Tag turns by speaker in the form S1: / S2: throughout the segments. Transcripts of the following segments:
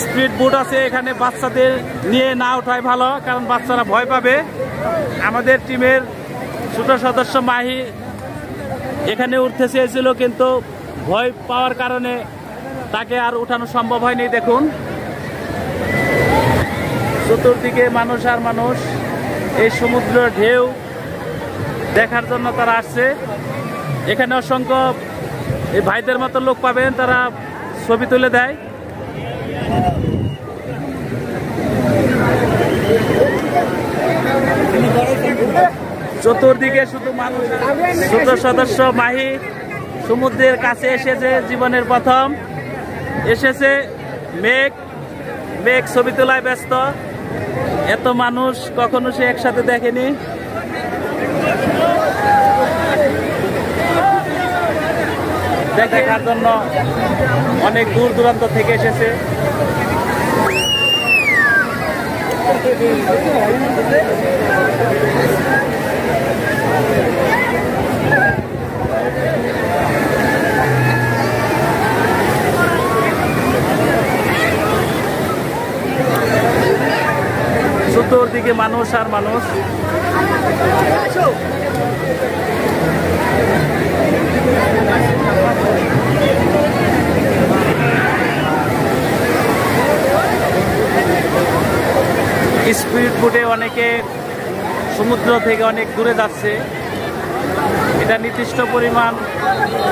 S1: Speed boat আছে এখানে, বাচ্চাদের নিয়ে না ওঠাই ভালো, কারণ বাচ্চারা ভয় পাবে। আমাদের টিমের ছোট সদস্য মাহি এখানে উঠতে চেয়েছিল, কিন্তু ভয় পাওয়ার কারণে তাকে আর উঠানো সম্ভব হয়নি। দেখুন চতুর্দিকে মানুষ আর মানুষ, এই সমুদ্র ঢেউ দেখার জন্য তারা আসছে। এখানে অসংখ্য এই ভাইদের মতো লোক পাবেন, তারা ছবি তুলে দেয়। চতুর্দিকে শুধু মানুষ। ছোট সদস্য মাহি সমুদ্রের কাছে এসেছে, জীবনের প্রথম এসেছে। মেঘ ছবি তোলায় ব্যস্ত। এত মানুষ কখনো সে একসাথে দেখেনি। দেখার জন্য অনেক দূর দূরান্ত থেকে এসেছে। চতুর্দিকে মানুষ আর মানুষ। স্পিড বোটে অনেকে সমুদ্র থেকে অনেক দূরে যাচ্ছে। এটা নির্দিষ্ট পরিমাণ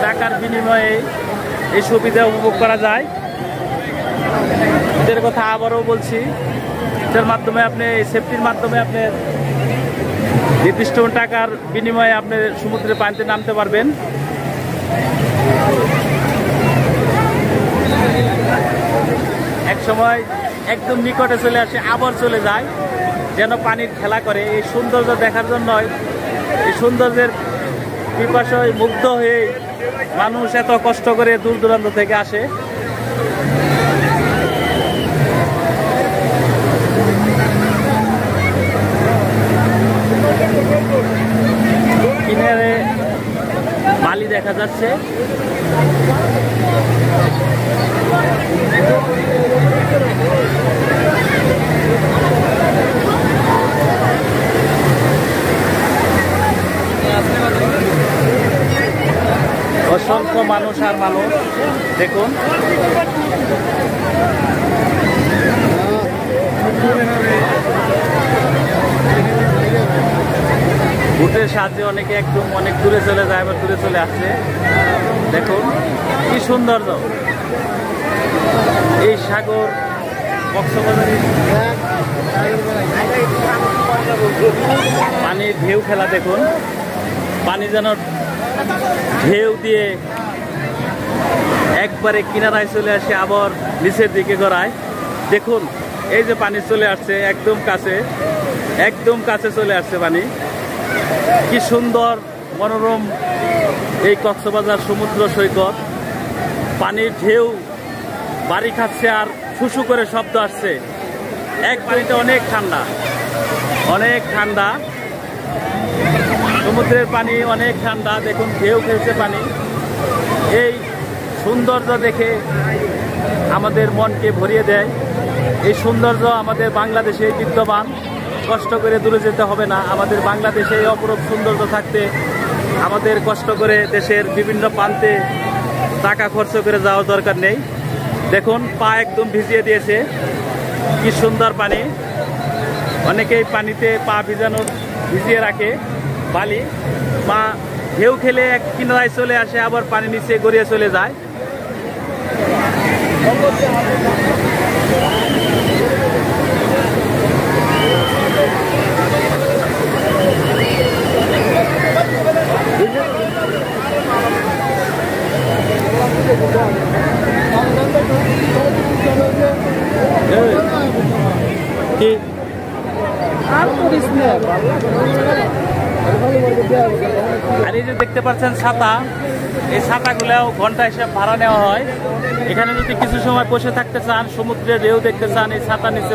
S1: টাকার বিনিময়ে এই সুবিধা উপভোগ করা যায়। এদের কথা আবারও বলছি, এটার মাধ্যমে আপনি সেফটির মাধ্যমে আপনি নির্দিষ্ট টাকার বিনিময়ে আপনি সমুদ্রে পানিতে নামতে পারবেন। এক সময় একদম নিকটে চলে আসে, আবার চলে যায়, যেন পানির খেলা করে। এই সৌন্দর্য দেখার জন্য, এই সৌন্দর্যের পিপাসায় মুগ্ধ হয়ে মানুষ এত কষ্ট করে দূর দূরান্ত থেকে আসে। কিনারে বালি দেখা যাচ্ছে। অসংখ্য মানুষ আর মানুষ। দেখুন বোটের সাহায্যে অনেকে একদম অনেক দূরে চলে যায়, আবার দূরে চলে আসছে। দেখুন কি সৌন্দর্য এই সাগর কক্সবাজারে। পানির ঢেউ খেলা দেখুন, পানি যেন ঢেউ দিয়ে একবারে কিনারায় চলে আসে, আবার নিচের দিকে গড়ায়। দেখুন এই যে পানি চলে আসছে একদম কাছে, একদম কাছে চলে আসছে পানি। কি সুন্দর মনোরম এই কক্সবাজার সমুদ্র সৈকত। পানির ঢেউ বাড়ি খাচ্ছে আর ফুসু করে শব্দ আসছে। এক পানিতে অনেক ঠান্ডা, অনেক ঠান্ডা। সমুদ্রের পানি অনেক ঠান্ডা। দেখুন ঢেউ খেলছে পানি। এই সৌন্দর্য দেখে আমাদের মনকে ভরিয়ে দেয়। এই সৌন্দর্য আমাদের বাংলাদেশে বিদ্যমান। কষ্ট করে দূরে যেতে হবে না। আমাদের বাংলাদেশে এই অপরূপ সৌন্দর্য থাকতে আমাদের কষ্ট করে দেশের বিভিন্ন প্রান্তে টাকা খরচ করে যাওয়ার দরকার নেই। দেখুন পা একদম ভিজিয়ে দিয়েছে, কি সুন্দর পানি। অনেকেই পানিতে পা ভিজিয়ে রাখে বালি। পা ঢেউ খেলে এক কিনারায় চলে আসে, আবার পানি নিচে গড়িয়ে চলে যায়। আর এই যে দেখতে পাচ্ছেন ছাতা, এই ছাতাগুলাও ঘন্টা হিসেবে ভাড়া নেওয়া হয়। এখানে যদি কিছু সময় বসে থাকতে চান, সমুদ্রের ঢেউ দেখতে চান, এই ছাতা নিচে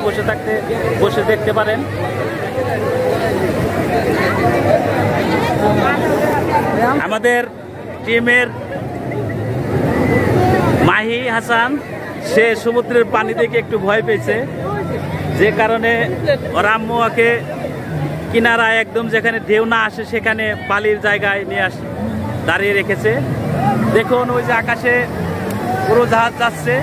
S1: বসে দেখতে পারেন। আমাদের টিমের মাহি হাসান, সে সমুদ্রের পানি দেখে একটু ভয় পেয়েছে, যে কারণে ওর আম্মু ওকে কিনারায় একদম যেখানে ঢেউ না আসে সেখানে বালির জায়গায় নিয়ে দাঁড়িয়ে রেখেছে। দেখুন ওই যে আকাশে পুরো জাহাজ যাচ্ছে।